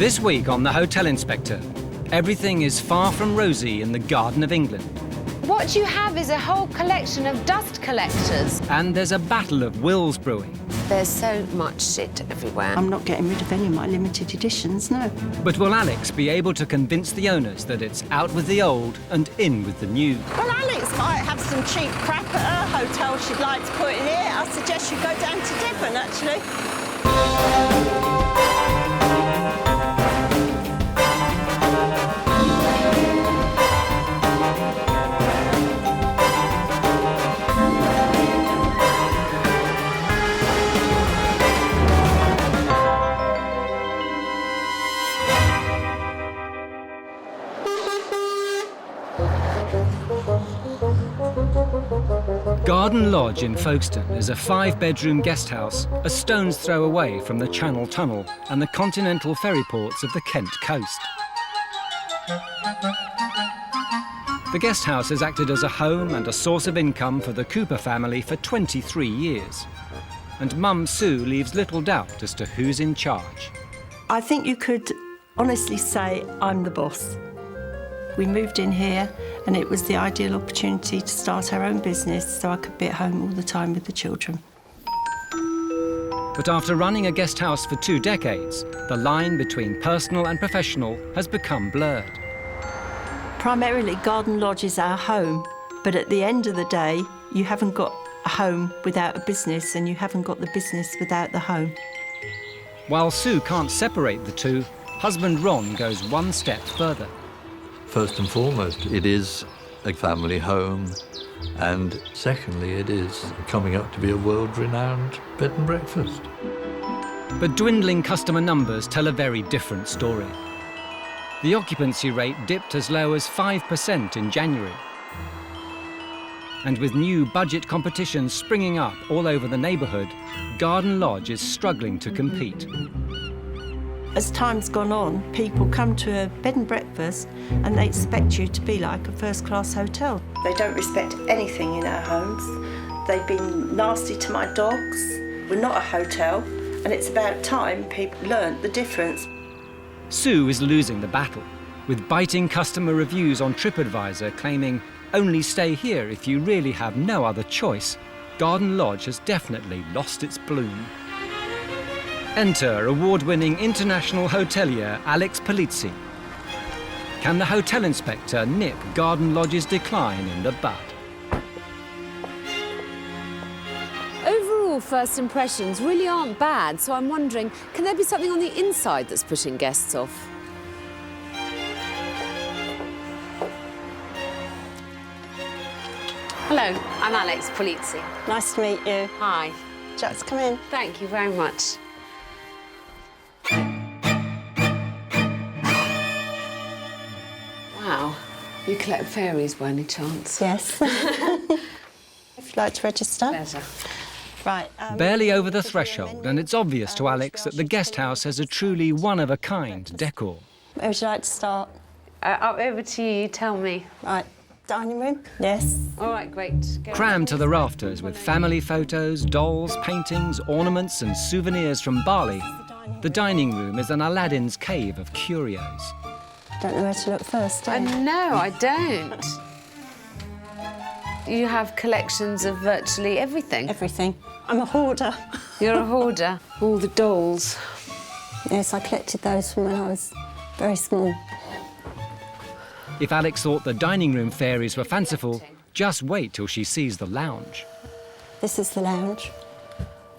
This week on The Hotel Inspector, everything is far from rosy in the Garden of England. What you have is a whole collection of dust collectors. And there's a battle of wills brewing. There's so much shit everywhere. I'm not getting rid of any of my limited editions, no. But will Alex be able to convince the owners that it's out with the old and in with the new? Well, Alex might have some cheap crap at her hotel she'd like to put in here. I suggest you go down to Devon, actually. Garden Lodge in Folkestone is a 5-bedroom guest house a stone's throw away from the Channel Tunnel and the continental ferry ports of the Kent coast. The guest house has acted as a home and a source of income for the Cooper family for 23 years. And Mum Sue leaves little doubt as to who's in charge. I think you could honestly say I'm the boss. We moved in here and it was the ideal opportunity to start our own business so I could be at home all the time with the children. But after running a guest house for 2 decades, the line between personal and professional has become blurred. Primarily, Garden Lodge is our home, but at the end of the day, you haven't got a home without a business and you haven't got the business without the home. While Sue can't separate the two, husband Ron goes one step further. First and foremost, it is a family home, and secondly, it is coming up to be a world-renowned bed and breakfast. But dwindling customer numbers tell a very different story. The occupancy rate dipped as low as 5% in January. And with new budget competitions springing up all over the neighbourhood, Garden Lodge is struggling to compete. As time's gone on, people come to a bed and breakfast and they expect you to be like a first-class hotel. They don't respect anything in our homes. They've been nasty to my dogs. We're not a hotel, and it's about time people learnt the difference. Sue is losing the battle, with biting customer reviews on TripAdvisor claiming, "Only stay here if you really have no other choice." Garden Lodge has definitely lost its bloom. Enter award-winning international hotelier Alex Polizzi. Can the hotel inspector nip Garden Lodge's decline in the bud? Overall, first impressions really aren't bad, so I'm wondering, can there be something on the inside that's putting guests off? Hello, I'm Alex Polizzi. Nice to meet you. Hi. Just come in. Thank you very much. Wow, you collect fairies by any chance? Yes. If you'd like to register. Pleasure. Right. Barely over the threshold, and it's obvious to Alex that the guest house has a truly one-of-a-kind decor. Where would you like to start? Up over to you, tell me. Right. Dining room? Yes. All right, great. Go. Crammed to the rafters with family photos, dolls, paintings, ornaments and souvenirs from Bali, the dining room is an Aladdin's cave of curios. Don't know where to look first, do you? No, I don't. You have collections of virtually everything. Everything. I'm a hoarder. You're a hoarder. All the dolls. Yes, I collected those from when I was very small. If Alex thought the dining room fairies were fanciful, just wait till she sees the lounge. This is the lounge.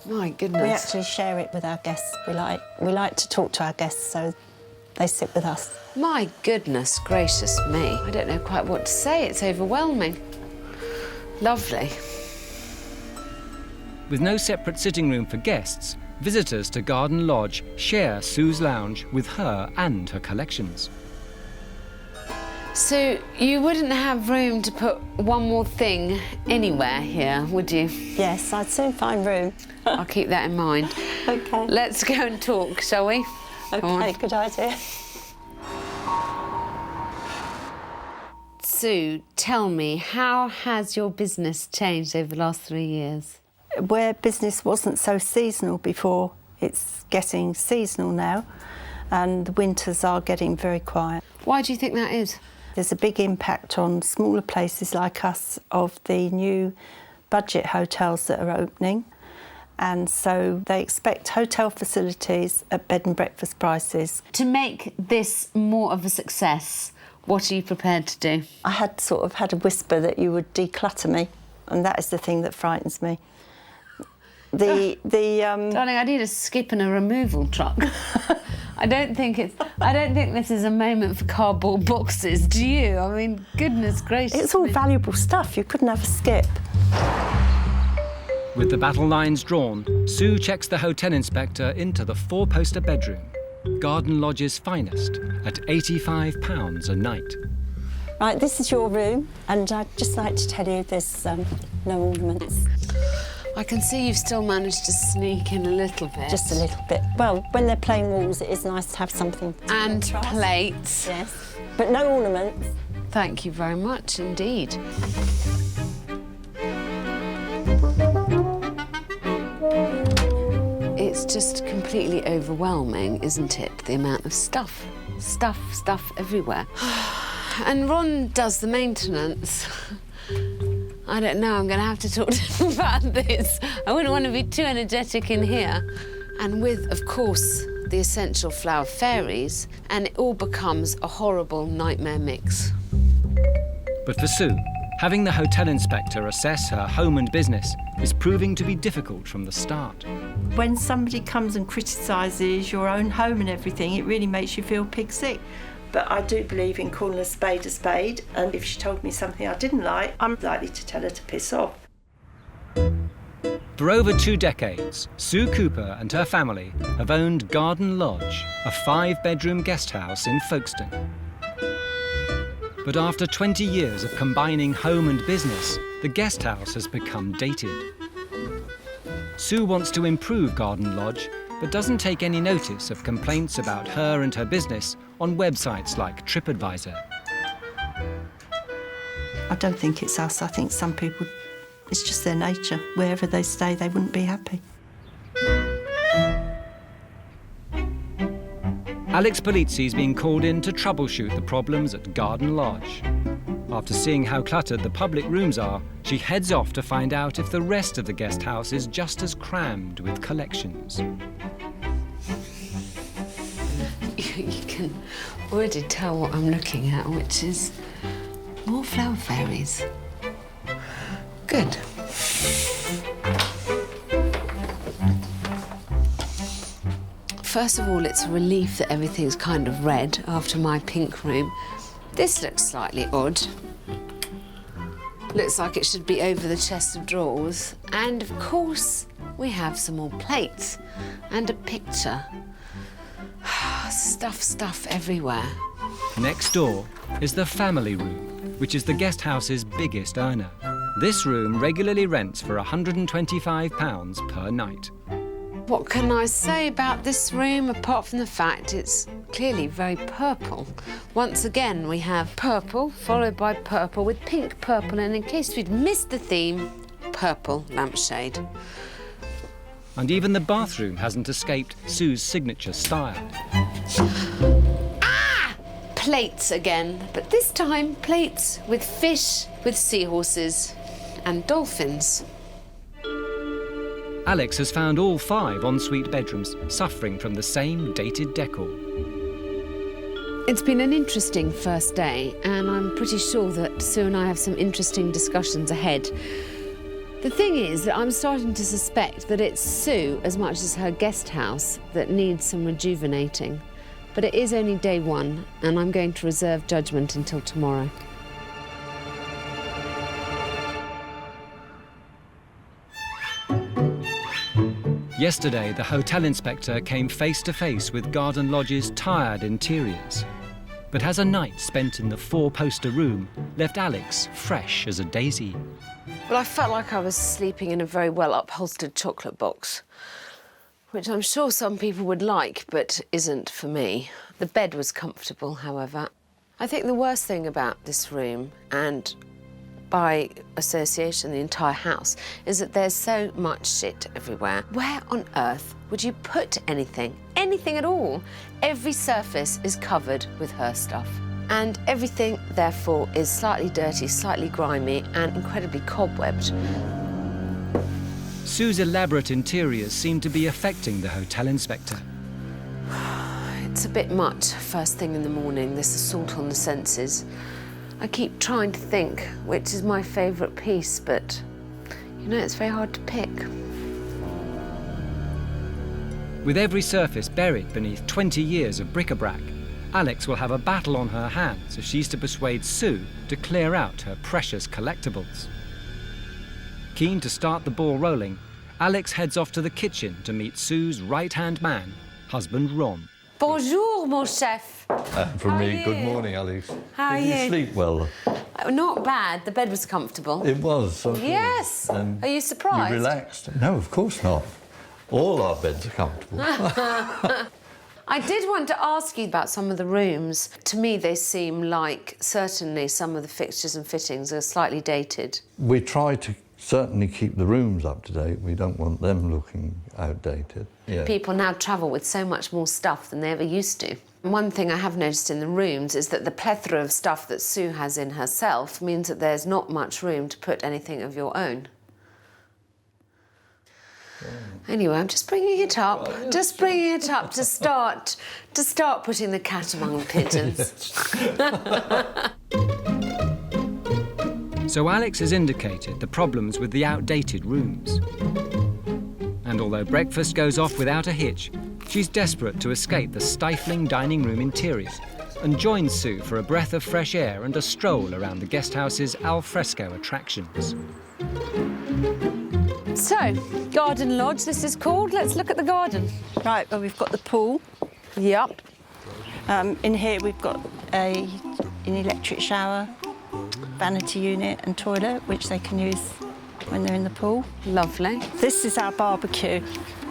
My goodness. We actually share it with our guests. We like to talk to our guests, so they sit with us. My goodness gracious me. I don't know quite what to say. It's overwhelming. Lovely. With no separate sitting room for guests, visitors to Garden Lodge share Sue's lounge with her and her collections. So you wouldn't have room to put one more thing anywhere here, would you? Yes, I'd soon find room. I'll keep that in mind. OK. Let's go and talk, shall we? OK, good idea. Sue, tell me, how has your business changed over the last 3 years? Where business wasn't so seasonal before, it's getting seasonal now. and the winters are getting very quiet. Why do you think that is? There's a big impact on smaller places like us of the new budget hotels that are opening, and so they expect hotel facilities at bed and breakfast prices. To make this more of a success, what are you prepared to do? I had sort of had a whisper that you would declutter me, and that is the thing that frightens me. Darling, I need a skip and a removal truck. I don't think this is a moment for cardboard boxes, do you? I mean, goodness gracious. It's all valuable stuff. You couldn't have a skip. With the battle lines drawn, Sue checks the hotel inspector into the four-poster bedroom, Garden Lodge's finest, at £85 a night. Right, this is your room, and I'd just like to tell you there's no ornaments. I can see you've still managed to sneak in a little bit. Just a little bit. Well, when they're plain walls, it is nice to have something to And contrast. plates. Yes, but no ornaments. Thank you very much indeed. It's just completely overwhelming, isn't it? The amount of stuff everywhere. And Ron does the maintenance. I don't know, I'm going to have to talk to him about this. I wouldn't want to be too energetic in here. And with, of course, the essential flower fairies, and it all becomes a horrible nightmare mix. But for Sue, having the hotel inspector assess her home and business is proving to be difficult from the start. When somebody comes and criticises your own home and everything, it really makes you feel pig sick. But I do believe in calling a spade, and if she told me something I didn't like, I'm likely to tell her to piss off. For over 2 decades, Sue Cooper and her family have owned Garden Lodge, a 5-bedroom guest house in Folkestone. But after 20 years of combining home and business, the guest house has become dated. Sue wants to improve Garden Lodge, but doesn't take any notice of complaints about her and her business on websites like TripAdvisor. I don't think it's us. I think some people, it's just their nature. Wherever they stay, they wouldn't be happy. Alex Polizzi's been called in to troubleshoot the problems at Garden Lodge. After seeing how cluttered the public rooms are, she heads off to find out if the rest of the guest house is just as crammed with collections. You can already tell what I'm looking at, which is more flower fairies. Good. First of all, it's a relief that everything's kind of red after my pink room. This looks slightly odd. Looks like it should be over the chest of drawers. And of course, we have some more plates and a picture. Stuff everywhere. Next door is the family room, which is the guest house's biggest earner. This room regularly rents for £125 per night. What can I say about this room, apart from the fact it's clearly very purple? Once again, we have purple, followed by purple with pink, purple, and in case we'd missed the theme, purple lampshade. And even the bathroom hasn't escaped Sue's signature style. Plates again, but this time plates with fish, with seahorses and dolphins. Alex has found all 5 ensuite bedrooms suffering from the same dated decor. It's been an interesting first day, and I'm pretty sure that Sue and I have some interesting discussions ahead. The thing is that I'm starting to suspect that it's Sue, as much as her guest house, that needs some rejuvenating. But it is only day 1, and I'm going to reserve judgment until tomorrow. Yesterday, the hotel inspector came face to face with Garden Lodge's tired interiors. But has a night spent in the 4-poster room left Alex fresh as a daisy? Well, I felt like I was sleeping in a very well-upholstered chocolate box, which I'm sure some people would like, but isn't for me. The bed was comfortable, however. I think the worst thing about this room, and by association, the entire house, is that there's so much shit everywhere. Where on earth would you put anything? Anything at all? Every surface is covered with her stuff. And everything, therefore, is slightly dirty, slightly grimy, and incredibly cobwebbed. Sue's elaborate interiors seem to be affecting the hotel inspector. It's a bit much first thing in the morning, this assault on the senses. I keep trying to think which is my favourite piece, but, you know, it's very hard to pick. With every surface buried beneath 20 years of bric-a-brac, Alex will have a battle on her hands if she's to persuade Sue to clear out her precious collectibles. Keen to start the ball rolling, Alex heads off to the kitchen to meet Sue's right-hand man, husband Ron. Bonjour, mon chef. From How me, are good you? morning, Alex. How are Did you? you sleep well? Not bad. The bed was comfortable. It was. Okay. Yes. And Are you surprised? You relaxed? No, of course not. All our beds are comfortable. I did want to ask you about some of the rooms. To me, they seem like certainly some of the fixtures and fittings are slightly dated. We try to certainly keep the rooms up to date. We don't want them looking outdated. Yeah. People now travel with so much more stuff than they ever used to. One thing I have noticed in the rooms is that the plethora of stuff that Sue has in herself means that there's not much room to put anything of your own. Anyway, I'm just bringing it up, just bringing it up to start putting the cat among the pigeons. So Alex has indicated the problems with the outdated rooms. And although breakfast goes off without a hitch, she's desperate to escape the stifling dining room interior and joins Sue for a breath of fresh air and a stroll around the guesthouse's al fresco attractions. So, garden lodge, this is called. Let's look at the garden. Right, well, we've got the pool. Yep. In here we've got an electric shower, vanity unit and toilet, which they can use when they're in the pool. Lovely. This is our barbecue.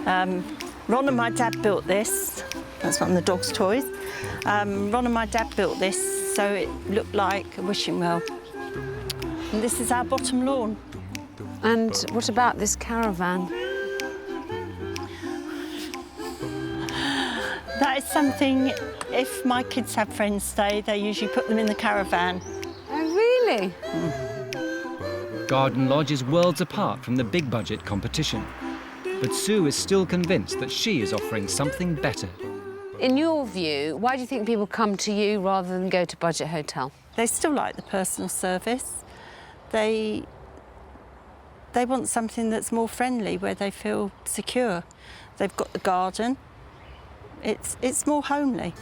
Ron and my dad built this. That's one of the dog's toys. Ron and my dad built this so it looked like a wishing well. And this is our bottom lawn. And what about this caravan? That is something, if my kids have friends stay, they usually put them in the caravan. Oh, really? Garden Lodge is worlds apart from the big budget competition. But Sue is still convinced that she is offering something better. In your view, why do you think people come to you rather than go to budget hotel? They still like the personal service. They want something that's more friendly, where they feel secure. They've got the garden. It's more homely.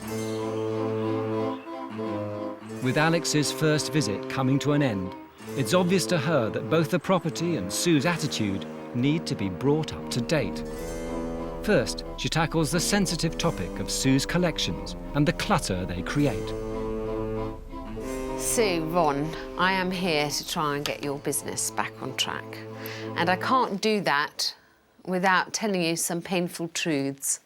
With Alex's first visit coming to an end, it's obvious to her that both the property and Sue's attitude need to be brought up to date. First, she tackles the sensitive topic of Sue's collections and the clutter they create. Sue, Ron, I am here to try and get your business back on track. And I can't do that without telling you some painful truths.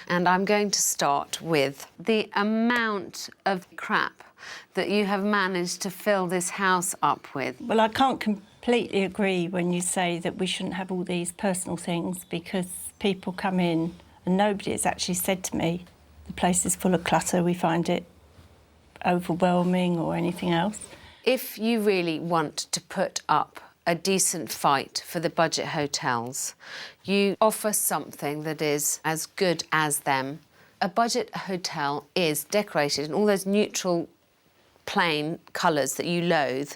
And I'm going to start with the amount of crap that you have managed to fill this house up with. Well, I can't completely agree when you say that we shouldn't have all these personal things, because people come in and nobody has actually said to me, the place is full of clutter, we find it overwhelming or anything else. If you really want to put up a decent fight for the budget hotels, you offer something that is as good as them. A budget hotel is decorated in all those neutral, plain colours that you loathe.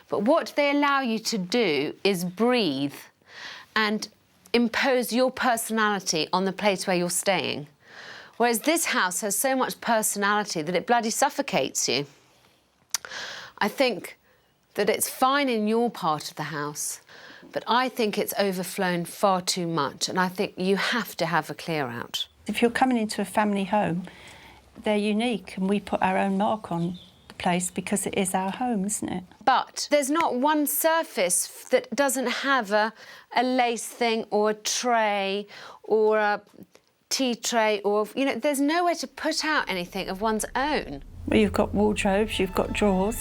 But what they allow you to do is breathe and impose your personality on the place where you're staying. Whereas this house has so much personality that it bloody suffocates you. I think that it's fine in your part of the house, but I think it's overflown far too much, and I think you have to have a clear out. If you're coming into a family home, they're unique, and we put our own mark on the place because it is our home, isn't it? But there's not one surface that doesn't have a lace thing or a tray or a tea tray or, you know, there's nowhere to put out anything of one's own. Well, you've got wardrobes, you've got drawers.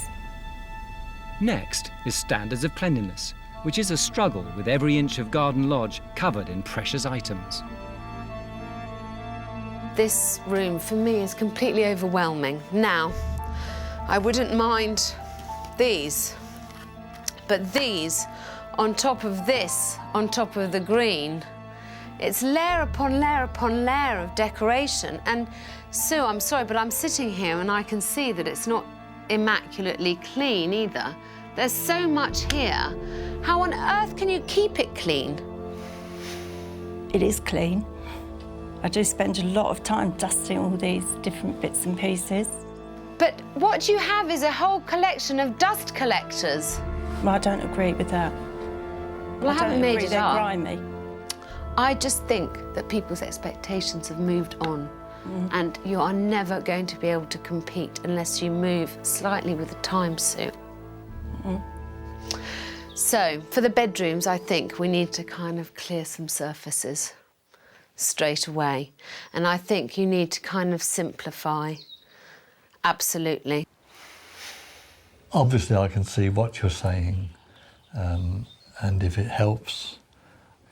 Next is standards of cleanliness, which is a struggle with every inch of garden lodge covered in precious items. This room, for me, is completely overwhelming. Now, I wouldn't mind these, but these, on top of this, on top of the green, it's layer upon layer upon layer of decoration. And Sue, I'm sorry, but I'm sitting here and I can see that it's not immaculately clean either. There's so much here. How on earth can you keep it clean? It is clean. I do spend a lot of time dusting all these different bits and pieces. But what you have is a whole collection of dust collectors. Well, I don't agree with that. Well, I haven't made it they're up. grimy. I just think that people's expectations have moved on, and you are never going to be able to compete unless you move slightly with the times, Sue. So, for the bedrooms, I think we need to kind of clear some surfaces straight away. And I think you need to kind of simplify. Absolutely. Obviously, I can see what you're saying, and if it helps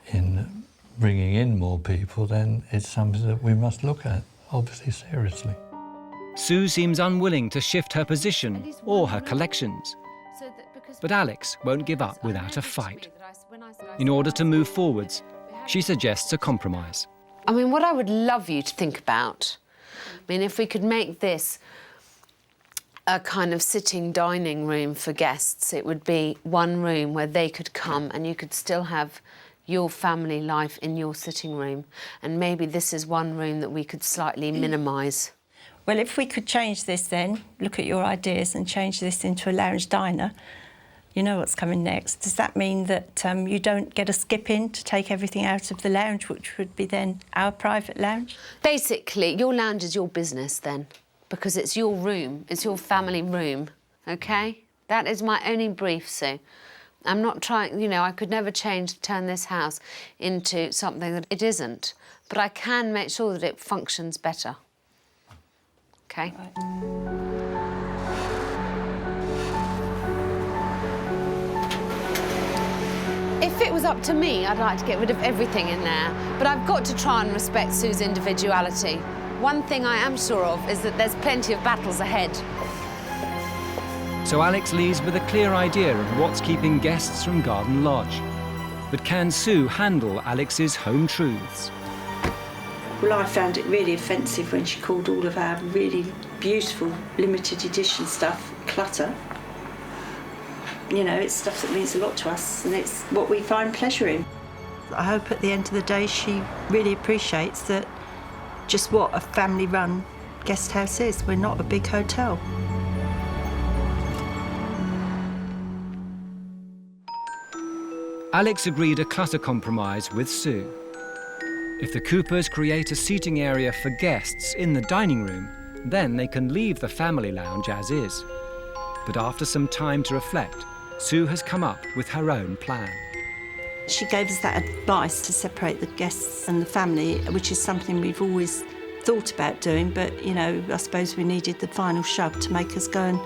in bringing in more people, then it's something that we must look at, obviously, seriously. Sue seems unwilling to shift her position or her collections. But Alex won't give up without a fight. In order to move forwards, she suggests a compromise. I mean, what I would love you to think about, I mean, if we could make this a kind of sitting dining room for guests, it would be one room where they could come and you could still have your family life in your sitting room. And maybe this is one room that we could slightly minimise. Well, if we could change this then, look at your ideas and change this into a lounge diner, you know what's coming next. Does that mean that you don't get a skip in to take everything out of the lounge, which would be then our private lounge? Basically, Your lounge is your business then, because it's your room, it's your family room, OK? That is my only brief, Sue. I'm not trying, you know, I could never turn this house into something that it isn't, but I can make sure that it functions better. OK? If it was up to me, I'd like to get rid of everything in there, but I've got to try and respect Sue's individuality. One thing I am sure of is that there's plenty of battles ahead. So Alex leaves with a clear idea of what's keeping guests from Garden Lodge. But can Sue handle Alex's home truths? Well, I found it really offensive when she called all of our really beautiful limited edition stuff clutter. You know, it's stuff that means a lot to us and it's what we find pleasure in. I hope at the end of the day she really appreciates that just what a family-run guest house is. We're not a big hotel. Alex agreed a clutter compromise with Sue. If the Coopers create a seating area for guests in the dining room, then they can leave the family lounge as is. But after some time to reflect, Sue has come up with her own plan. She gave us that advice to separate the guests and the family, which is something we've always thought about doing, but, you know, I suppose we needed the final shove to make us go, and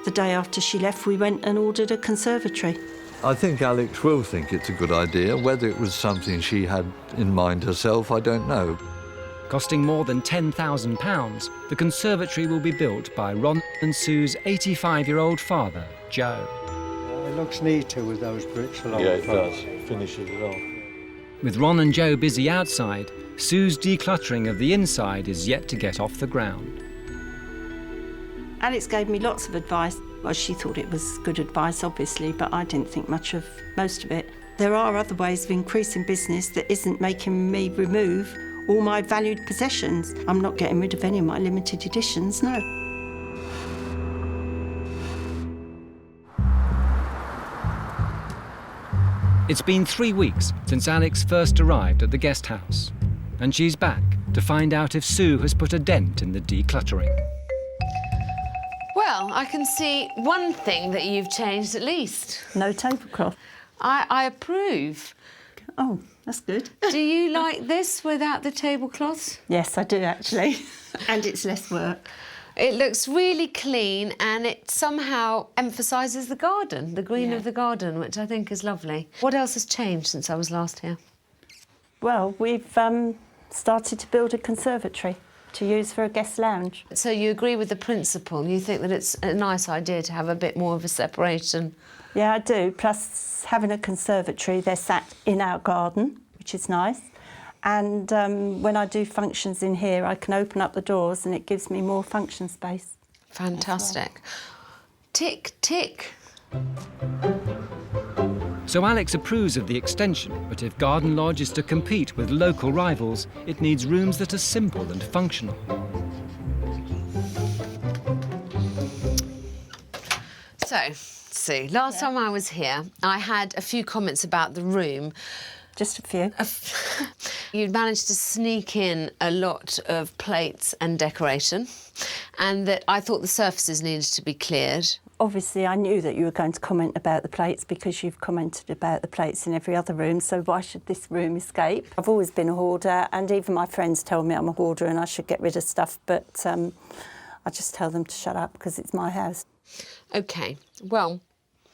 the day after she left, we went and ordered a conservatory. I think Alex will think it's a good idea. Whether it was something she had in mind herself, I don't know. Costing more than £10,000, the conservatory will be built by Ron and Sue's 85-year-old father, Joe. It looks neat too with those bricks along Yeah, the it front. does. Finishes it off. With Ron and Joe busy outside, Sue's decluttering of the inside is yet to get off the ground. Alex gave me lots of advice. Well, she thought it was good advice, obviously, but I didn't think much of most of it. There are other ways of increasing business that isn't making me remove all my valued possessions. I'm not getting rid of any of my limited editions, no. It's been 3 weeks since Alex first arrived at the guest house, and she's back to find out if Sue has put a dent in the decluttering. Well, I can see one thing that you've changed at least. No tablecloth. I approve. Oh, that's good. Do you like this without the tablecloths? Yes, I do, actually. And it's less work. It looks really clean and it somehow emphasises the garden, the green of the garden, which I think is lovely. What else has changed since I was last here? Well, we've started to build a conservatory to use for a guest lounge. So you agree with the principle? You think that it's a nice idea to have a bit more of a separation? Yeah, I do. Plus, having a conservatory, they're sat in our garden, which is nice. And when I do functions in here, I can open up the doors and it gives me more function space. Fantastic. Tick, tick. So Alex approves of the extension, but if Garden Lodge is to compete with local rivals, it needs rooms that are simple and functional. So, Sue, last time I was here, I had a few comments about the room. Just a few. You'd managed to sneak in a lot of plates and decoration, and that I thought the surfaces needed to be cleared. Obviously, I knew that you were going to comment about the plates because you've commented about the plates in every other room, so why should this room escape? I've always been a hoarder, and even my friends told me I'm a hoarder and I should get rid of stuff, but I just tell them to shut up because it's my house. OK, well,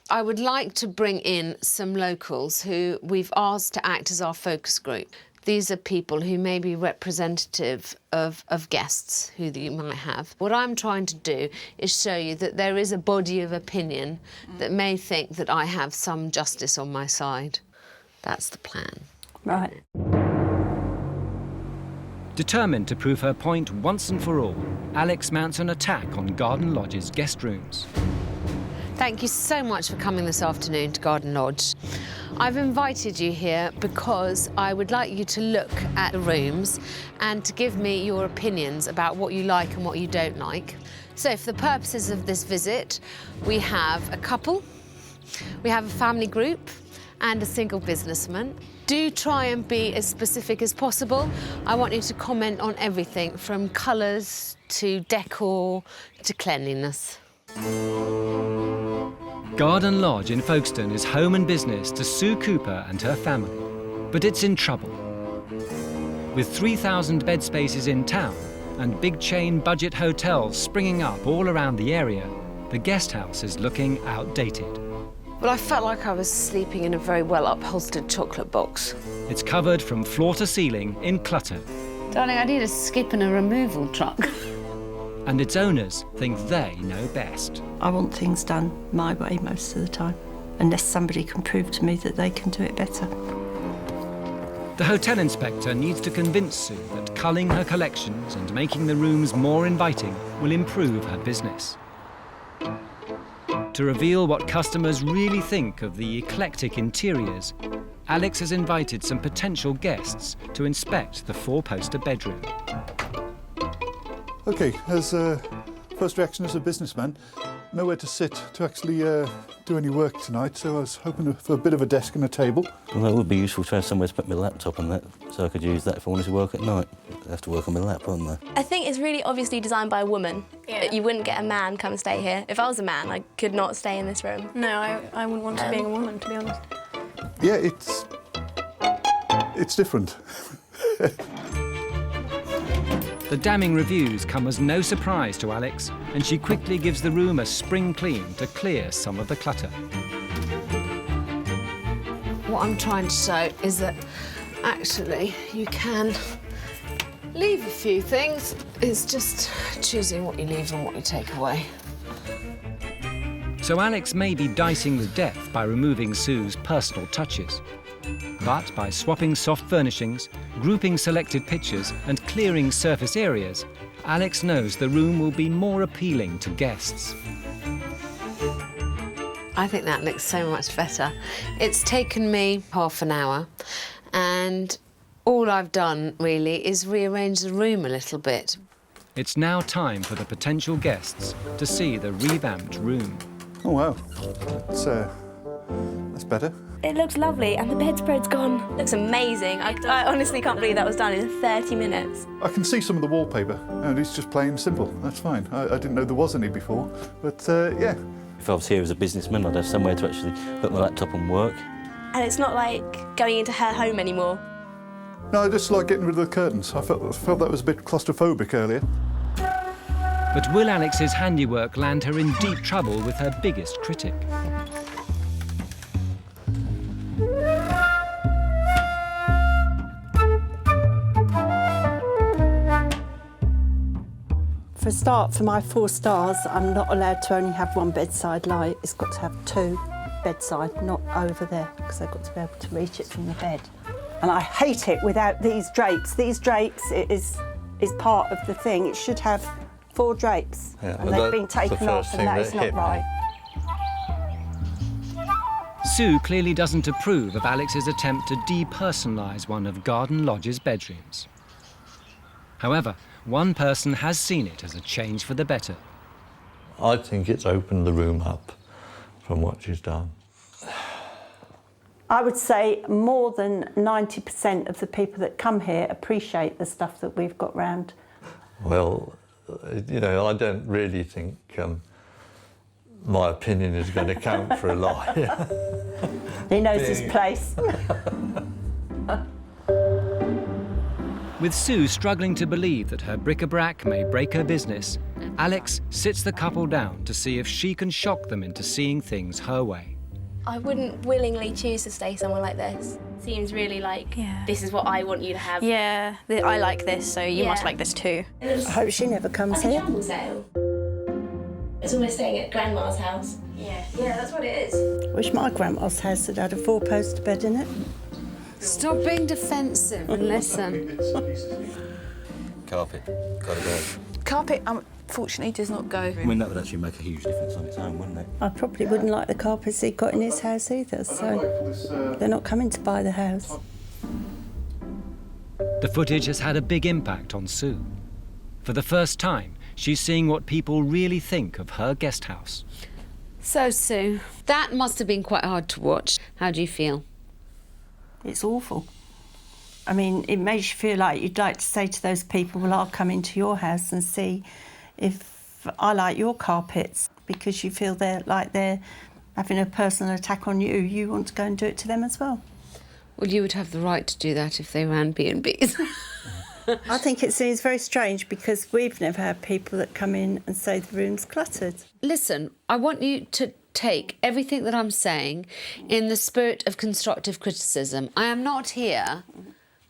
I would like to bring in some locals who we've asked to act as our focus group. These are people who may be representative of guests who you might have. What I'm trying to do is show you that there is a body of opinion that may think that I have some justice on my side. That's the plan. Right. Determined to prove her point once and for all, Alex mounts an attack on Garden Lodge's guest rooms. Thank you so much for coming this afternoon to Garden Lodge. I've invited you here because I would like you to look at the rooms and to give me your opinions about what you like and what you don't like. So for the purposes of this visit, we have a couple, we have a family group and a single businessman. Do try and be as specific as possible. I want you to comment on everything from colours to decor to cleanliness. Garden Lodge in Folkestone is home and business to Sue Cooper and her family, but it's in trouble. With 3,000 bed spaces in town and big chain budget hotels springing up all around the area, the guest house is looking outdated. Well, I felt like I was sleeping in a very well-upholstered chocolate box. It's covered from floor to ceiling in clutter, Darling, I need a skip and a removal truck. and its owners think they know best. I want things done my way most of the time, unless somebody can prove to me that they can do it better. The hotel inspector needs to convince Sue that culling her collections and making the rooms more inviting will improve her business. To reveal what customers really think of the eclectic interiors, Alex has invited some potential guests to inspect the four-poster bedroom. OK, as first reaction as a businessman, nowhere to sit to actually do any work tonight, so I was hoping for a bit of a desk and a table. Well, that would be useful to have somewhere to put my laptop and that, so I could use that if I wanted to work at night. I'd have to work on my lap, wouldn't I? I think it's really obviously designed by a woman. Yeah. You wouldn't get a man come and stay here. If I was a man, I could not stay in this room. No, I wouldn't want to being a woman, to be honest. Yeah, it's different. The damning reviews come as no surprise to Alex, and she quickly gives the room a spring clean to clear some of the clutter. What I'm trying to show is that actually you can leave a few things. It's just choosing what you leave and what you take away. So Alex may be dicing the death by removing Sue's personal touches. But by swapping soft furnishings, grouping selected pictures and clearing surface areas, Alex knows the room will be more appealing to guests. I think that looks so much better. It's taken me half an hour, and all I've done really is rearrange the room a little bit. It's now time for the potential guests to see the revamped room. Oh, wow. That's better. It looks lovely, and the bedspread's gone. Looks amazing. I honestly can't believe that was done in 30 minutes. I can see some of the wallpaper, and it's just plain simple. That's fine. I didn't know there was any before, but yeah. If I was here as a businessman, I'd have somewhere to actually put my laptop and work. And it's not like going into her home anymore. No, I just like getting rid of the curtains. I felt that was a bit claustrophobic earlier. But will Alex's handiwork land her in deep trouble with her biggest critic? For a start, for my 4 stars, I'm not allowed to only have one bedside light. It's got to have 2 bedside, not over there, because I've got to be able to reach it from the bed. And I hate it without these drapes. These drapes is part of the thing. It should have 4 drapes, and they've been taken off, and that is not right. Sue clearly doesn't approve of Alex's attempt to depersonalise one of Garden Lodge's bedrooms. However, one person has seen it as a change for the better. I think it's opened the room up from what she's done. I would say more than 90% of the people that come here appreciate the stuff that we've got round. Well, you know, I don't really think my opinion is going to count for a lot. He knows his place. With Sue struggling to believe that her bric-a-brac may break her business, Alex sits the couple down to see if she can shock them into seeing things her way. I wouldn't willingly choose to stay somewhere like this. Seems really like, this is what I want you to have. Yeah, I like this, so you must like this too. I hope she never comes here. It's almost staying at Grandma's house. Yeah, that's what it is. Wish my grandma's house had had a 4-poster bed in it. Stop being defensive and listen. Carpet, gotta go. Carpet, unfortunately, does not go. I mean, that would actually make a huge difference on its own, wouldn't it? I probably wouldn't like the carpets he got in his house either, so they're not coming to buy the house. The footage has had a big impact on Sue. For the first time, she's seeing what people really think of her guest house. So, Sue, that must have been quite hard to watch. How do you feel? It's awful. I mean, it makes you feel like you'd like to say to those people, well, I'll come into your house and see if I like your carpets, because you feel they're having a personal attack on you. You want to go and do it to them as well. Well, you would have the right to do that if they ran B&Bs. I think it seems very strange because we've never had people that come in and say the room's cluttered. Listen, I want you to take everything that I'm saying in the spirit of constructive criticism. I am not here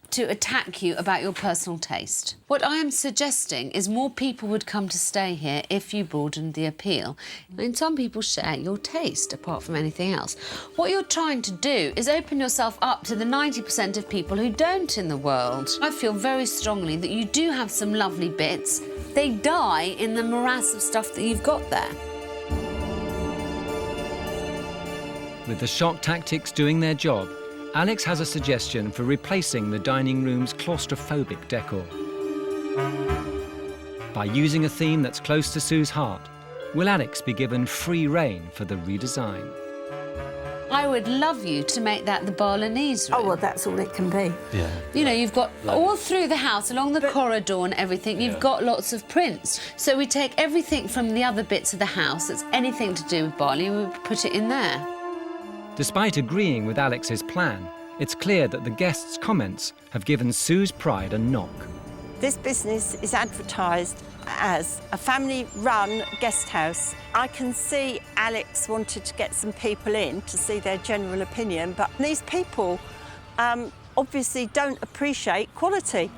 to attack you about your personal taste. What I am suggesting is more people would come to stay here if you broadened the appeal. I mean, some people share your taste, apart from anything else. What you're trying to do is open yourself up to the 90% of people who don't in the world. I feel very strongly that you do have some lovely bits. They die in the morass of stuff that you've got there. With the shock tactics doing their job, Alex has a suggestion for replacing the dining room's claustrophobic decor. By using a theme that's close to Sue's heart, will Alex be given free rein for the redesign? I would love you to make that the Balinese room. Oh, well, that's all it can be. Yeah. You know, you've got all through the house, along the corridor and everything, you've got lots of prints. So we take everything from the other bits of the house that's anything to do with Bali, and we put it in there. Despite agreeing with Alex's plan, it's clear that the guests' comments have given Sue's pride a knock. This business is advertised as a family-run guest house. I can see Alex wanted to get some people in to see their general opinion, but these people obviously don't appreciate quality.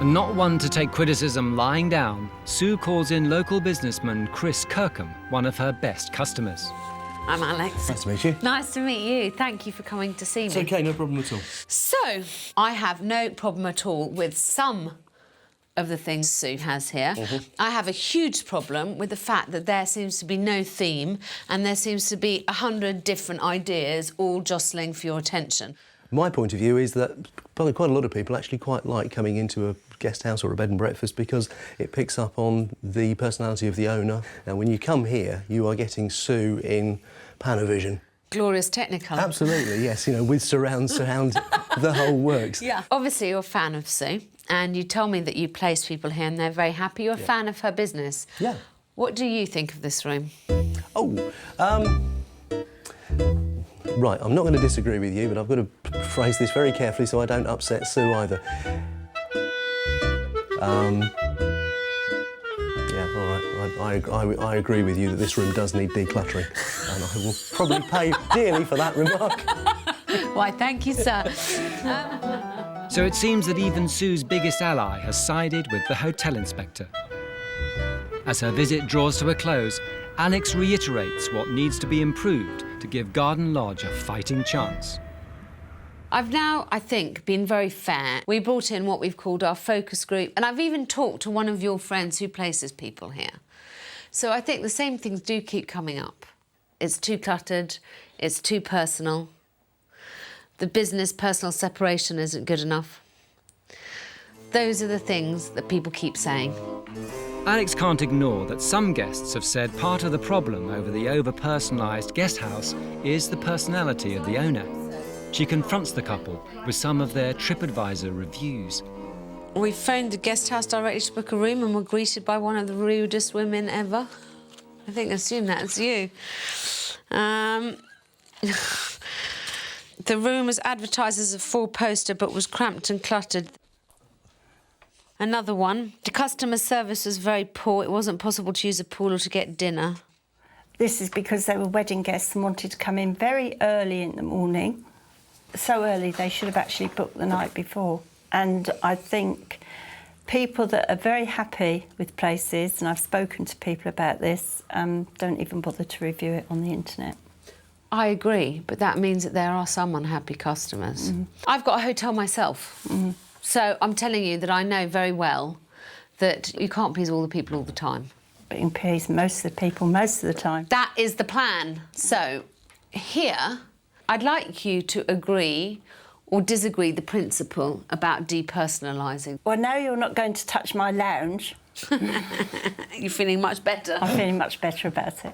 And not one to take criticism lying down, Sue calls in local businessman Chris Kirkham, one of her best customers. I'm Alex. Nice to meet you. Nice to meet you. Thank you for coming to see me. It's OK, no problem at all. So, I have no problem at all with some of the things Sue has here. I have a huge problem with the fact that there seems to be no theme and there seems to be 100 different ideas all jostling for your attention. My point of view is that probably quite a lot of people actually quite like coming into a guest house or a bed and breakfast because it picks up on the personality of the owner. Now, when you come here, you are getting Sue in Panavision. Glorious Technicolor. Absolutely, yes, you know, with surround, the whole works. Yeah. Obviously, you're a fan of Sue, and you told me that you place people here and they're very happy. You're a fan of her business. Yeah. What do you think of this room? Right, I'm not going to disagree with you, but I've got to phrase this very carefully so I don't upset Sue either. All right, I agree with you that this room does need decluttering, and I will probably pay dearly for that remark. Why, thank you, sir. So it seems that even Sue's biggest ally has sided with the hotel inspector. As her visit draws to a close, Alex reiterates what needs to be improved to give Garden Lodge a fighting chance. I've now, I think, been very fair. We brought in what we've called our focus group, and I've even talked to one of your friends who places people here. So I think the same things do keep coming up. It's too cluttered, it's too personal. The business-personal separation isn't good enough. Those are the things that people keep saying. Alex can't ignore that some guests have said part of the problem over the over-personalised guest house is the personality of the owner. She confronts the couple with some of their TripAdvisor reviews. We phoned the guest house directly to book a room and were greeted by one of the rudest women ever. I think I assume that's you. The room was advertised as a four-poster but was cramped and cluttered. Another one. The customer service was very poor. It wasn't possible to use a pool or to get dinner. This is because they were wedding guests and wanted to come in very early in the morning. So early they should have actually booked the night before. And I think people that are very happy with places, and I've spoken to people about this, don't even bother to review it on the internet. I agree, but that means that there are some unhappy customers. I've got a hotel myself, so I'm telling you that I know very well that you can't please all the people all the time. But you can please most of the people most of the time. That is the plan. So here, I'd like you to agree or disagree the principle about depersonalising. Well, now you're not going to touch my lounge. You're feeling much better? I'm feeling much better about it.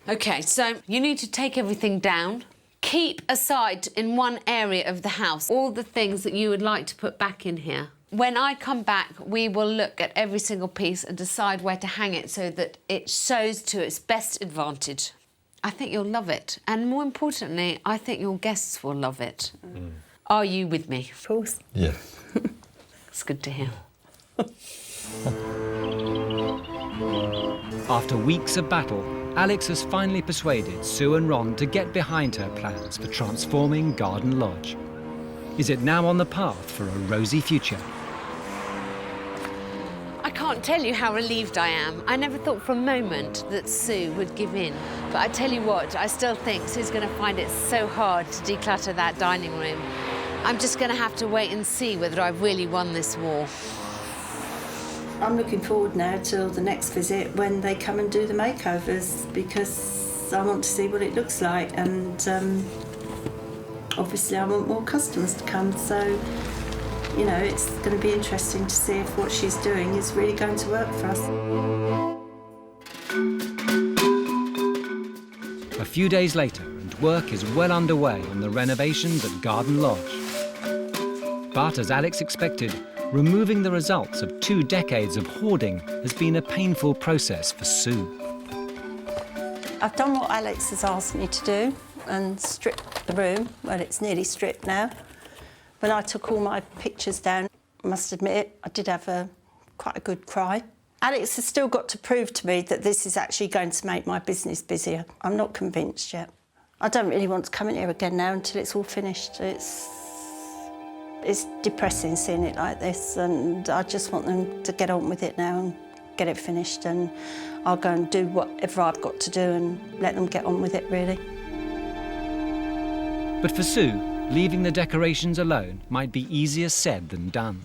OK, so you need to take everything down. Keep aside in one area of the house all the things that you would like to put back in here. When I come back, we will look at every single piece and decide where to hang it so that it shows to its best advantage. I think you'll love it. And more importantly, I think your guests will love it. Are you with me? Of course. Yeah. It's good to hear. After weeks of battle, Alex has finally persuaded Sue and Ron to get behind her plans for transforming Garden Lodge. Is it now on the path for a rosy future? I can't tell you how relieved I am. I never thought for a moment that Sue would give in. But I tell you what, I still think Sue's going to find it so hard to declutter that dining room. I'm just going to have to wait and see whether I've really won this war. I'm looking forward now till the next visit when they come and do the makeovers, because I want to see what it looks like, and obviously I want more customers to come, so you know, it's going to be interesting to see if what she's doing is really going to work for us. A few days later, and work is well underway on the renovations at Garden Lodge. But as Alex expected, removing the results of 2 decades of hoarding has been a painful process for Sue. I've done what Alex has asked me to do and stripped the room. Well, it's nearly stripped now. When I took all my pictures down, I must admit, I did have quite a good cry. Alex has still got to prove to me that this is actually going to make my business busier. I'm not convinced yet. I don't really want to come in here again now until it's all finished. It's depressing seeing it like this, and I just want them to get on with it now and get it finished, and I'll go and do whatever I've got to do and let them get on with it, really. But for Sue, leaving the decorations alone might be easier said than done.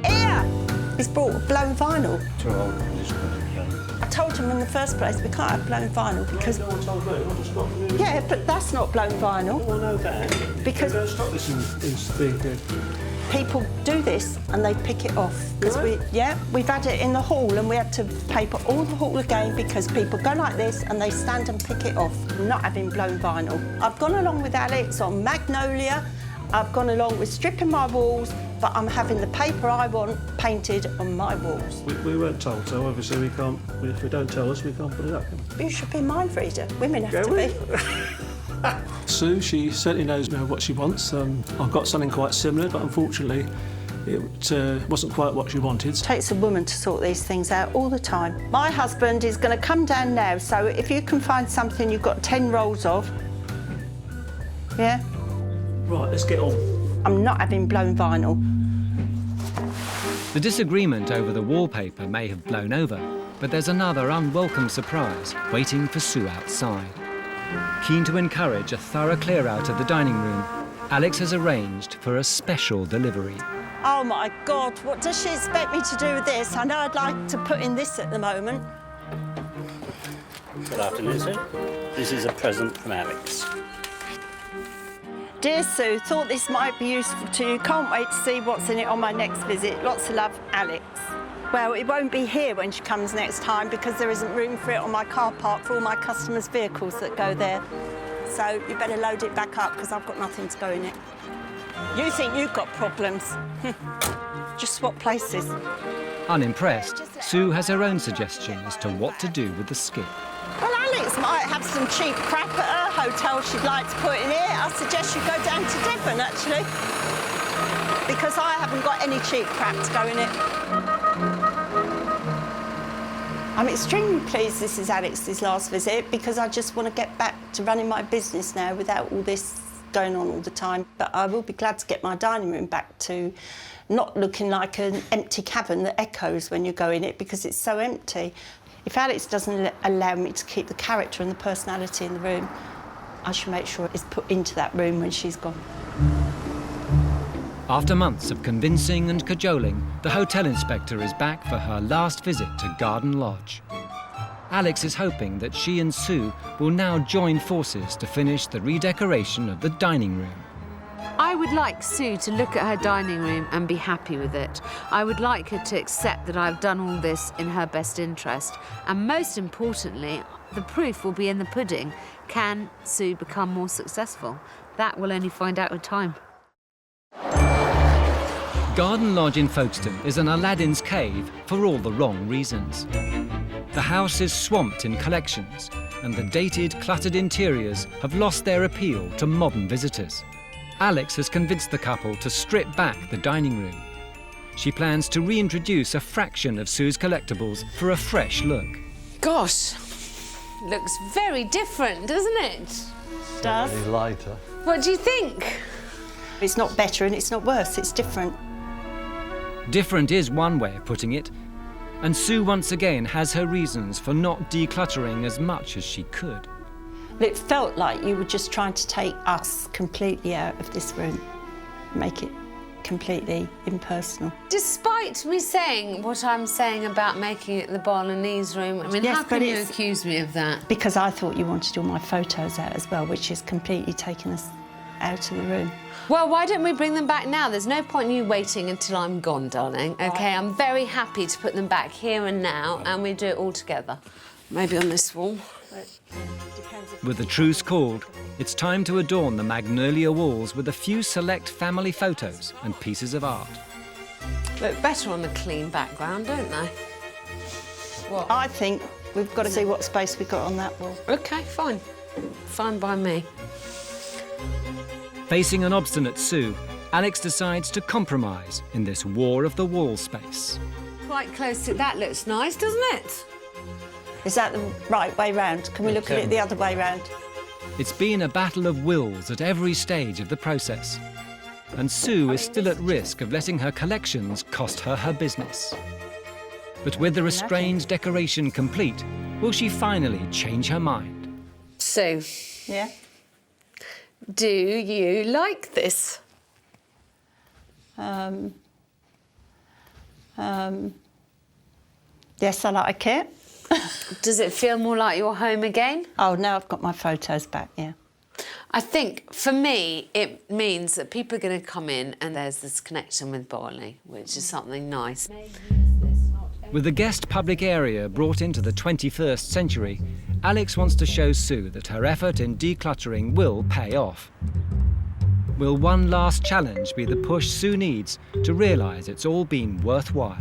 Here! He's brought blown vinyl. I told him in the first place we can't have blown vinyl because... No one told me, I just got from you. Yeah, but that's not blown vinyl. Oh, I know that. Because... We're going to stop this in being good. People do this and they pick it off. Really? We've had it in the hall and we had to paper all the hall again because people go like this and they stand and pick it off, not having blown vinyl. I've gone along with Alex on Magnolia, I've gone along with stripping my walls, but I'm having the paper I want painted on my walls. We weren't told, so obviously we can't, if we don't tell us, we can't put it up. You should be a mind reader. Women have to be. Sue, she certainly knows what she wants. I've got something quite similar, but unfortunately It wasn't quite what she wanted. It takes a woman to sort these things out all the time. My husband is going to come down now, so if you can find something you've got 10 rolls of, yeah? Right, let's get on. I'm not having blown vinyl. The disagreement over the wallpaper may have blown over, but there's another unwelcome surprise waiting for Sue outside. Keen to encourage a thorough clear-out of the dining room, Alex has arranged for a special delivery. Oh my God, what does she expect me to do with this? I know I'd like to put in this at the moment. Good afternoon, Sue. This is a present from Alex. Dear Sue, thought this might be useful to you. Can't wait to see what's in it on my next visit. Lots of love, Alex. Well, it won't be here when she comes next time because there isn't room for it on my car park for all my customers' vehicles that go there. So you better load it back up because I've got nothing to go in it. You think you've got problems? Just swap places. Unimpressed, Sue has her own suggestion as to what to do with the skip. Well, Alex might have some cheap crap at her hotel she'd like to put in here. I suggest you go down to Devon, actually, because I haven't got any cheap crap to go in it. I'm extremely pleased this is Alex's last visit because I just want to get back to running my business now without all this going on all the time. But I will be glad to get my dining room back to not looking like an empty cavern that echoes when you go in it because it's so empty. If Alex doesn't allow me to keep the character and the personality in the room, I should make sure it's put into that room when she's gone. After months of convincing and cajoling, the hotel inspector is back for her last visit to Garden Lodge. Alex is hoping that she and Sue will now join forces to finish the redecoration of the dining room. I would like Sue to look at her dining room and be happy with it. I would like her to accept that I've done all this in her best interest. And most importantly, the proof will be in the pudding. Can Sue become more successful? That we'll only find out with time. Garden Lodge in Folkestone is an Aladdin's cave for all the wrong reasons. The house is swamped in collections, and the dated, cluttered interiors have lost their appeal to modern visitors. Alex has convinced the couple to strip back the dining room. She plans to reintroduce a fraction of Sue's collectibles for a fresh look. Gosh, looks very different, doesn't it? Does. Very lighter. What do you think? It's not better and it's not worse, it's different. Different is one way of putting it, and Sue once again has her reasons for not decluttering as much as she could. It felt like you were just trying to take us completely out of this room, make it completely impersonal. Despite me saying what I'm saying about making it the Bolognese room, I mean, Yes, how can but you it's- accuse me of that? Because I thought you wanted all my photos out as well, which is completely taking us out of the room. Well, why don't we bring them back now? There's no point in you waiting until I'm gone, darling. OK, I'm very happy to put them back here and now, and we do it all together. Maybe on this wall. With the truce called, it's time to adorn the magnolia walls with a few select family photos and pieces of art. Look better on a clean background, don't they? What? I think we've got to see what space we've got on that wall. OK, fine. Fine by me. Facing an obstinate Sue, Alex decides to compromise in this war of the wall space. Quite close to... That looks nice, doesn't it? Is that the right way round? Can we look at it the other way round? It's been a battle of wills at every stage of the process, and Sue is still at risk of letting her collections cost her her business. But with the restrained decoration complete, will she finally change her mind? Sue. Yeah? Do you like this? Yes, I like it. Does it feel more like your home again? Oh, now I've got my photos back, yeah. I think, for me, it means that people are going to come in and there's this connection with Barley, which is something nice. With the guest public area brought into the 21st century, Alex wants to show Sue that her effort in decluttering will pay off. Will one last challenge be the push Sue needs to realise it's all been worthwhile?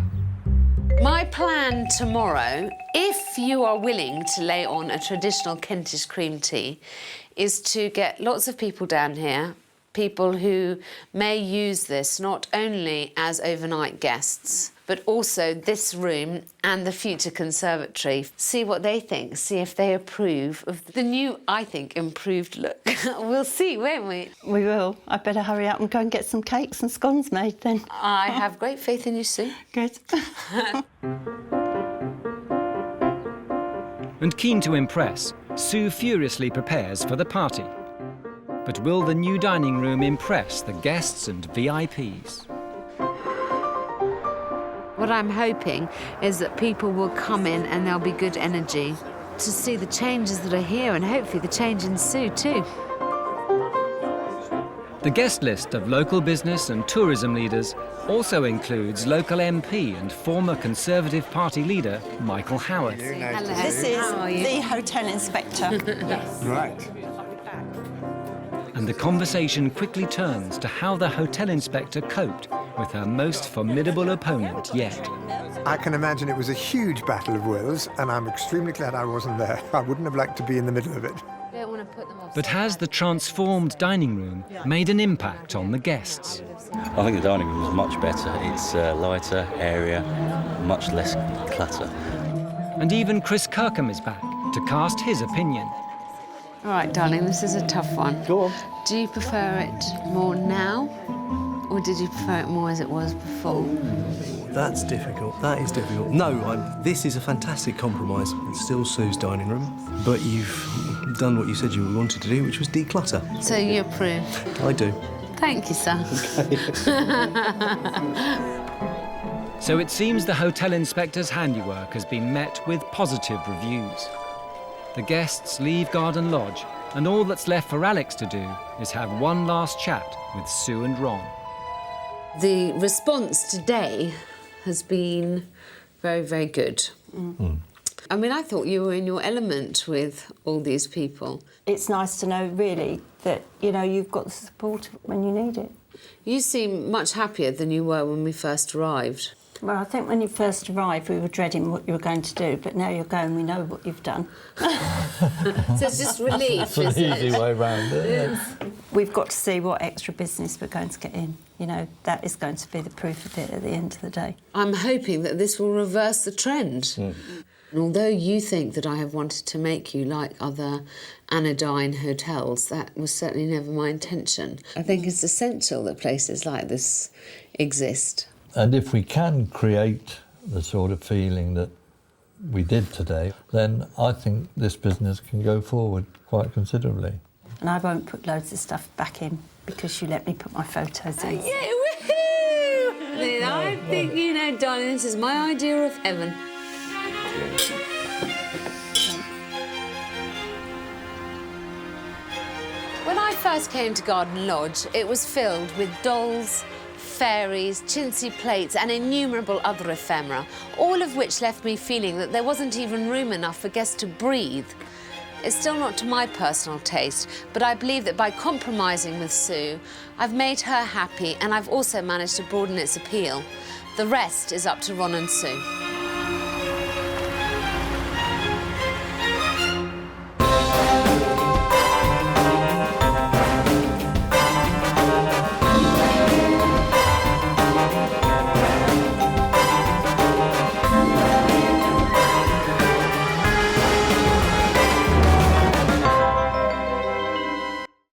My plan tomorrow, if you are willing to lay on a traditional Kentish cream tea, is to get lots of people down here, people who may use this not only as overnight guests, but also this room and the future conservatory. See what they think, see if they approve of the new, I think, improved look. We'll see, won't we? We will. I better hurry up and go and get some cakes and scones made then. I have great faith in you, Sue. Good. And keen to impress, Sue furiously prepares for the party. But will the new dining room impress the guests and VIPs? What I'm hoping is that people will come in and there'll be good energy to see the changes that are here and hopefully the change in Sue too. The guest list of local business and tourism leaders also includes local MP and former Conservative Party leader Michael Howard. Hello. This is the hotel inspector. Right. And the conversation quickly turns to how the hotel inspector coped with her most formidable opponent yet. I can imagine it was a huge battle of wills, and I'm extremely glad I wasn't there. I wouldn't have liked to be in the middle of it. But has the transformed dining room made an impact on the guests? I think the dining room is much better. It's a lighter area, much less clutter. And even Chris Kirkham is back to cast his opinion. All right, darling, this is a tough one. Go on. Do you prefer it more now, or did you prefer it more as it was before? That's difficult. That is difficult. No, this is a fantastic compromise. It's still Sue's dining room, but you've done what you said you wanted to do, which was declutter. So you approve? I do. Thank you, sir. So it seems the hotel inspector's handiwork has been met with positive reviews. The guests leave Garden Lodge, and all that's left for Alex to do is have one last chat with Sue and Ron. The response today has been very, very good. I mean, I thought you were in your element with all these people. It's nice to know, really, that, you know, you've got the support when you need it. You seem much happier than you were when we first arrived. Well, I think when you first arrived, we were dreading what you were going to do, but now you're going, we know what you've done. So it's just relief, It's an easy way round it. We've got to see what extra business we're going to get in. You know, that is going to be the proof of it at the end of the day. I'm hoping that this will reverse the trend. And although you think that I have wanted to make you like other anodyne hotels, that was certainly never my intention. I think it's essential that places like this exist. And if we can create the sort of feeling that we did today, then I think this business can go forward quite considerably. And I won't put loads of stuff back in because you let me put my photos in. Yeah, woohoo! I think, you know, darling, this is my idea of heaven. When I first came to Garden Lodge, it was filled with dolls, fairies, chintzy plates and innumerable other ephemera, all of which left me feeling that there wasn't even room enough for guests to breathe. It's still not to my personal taste, but I believe that by compromising with Sue, I've made her happy and I've also managed to broaden its appeal. The rest is up to Ron and Sue.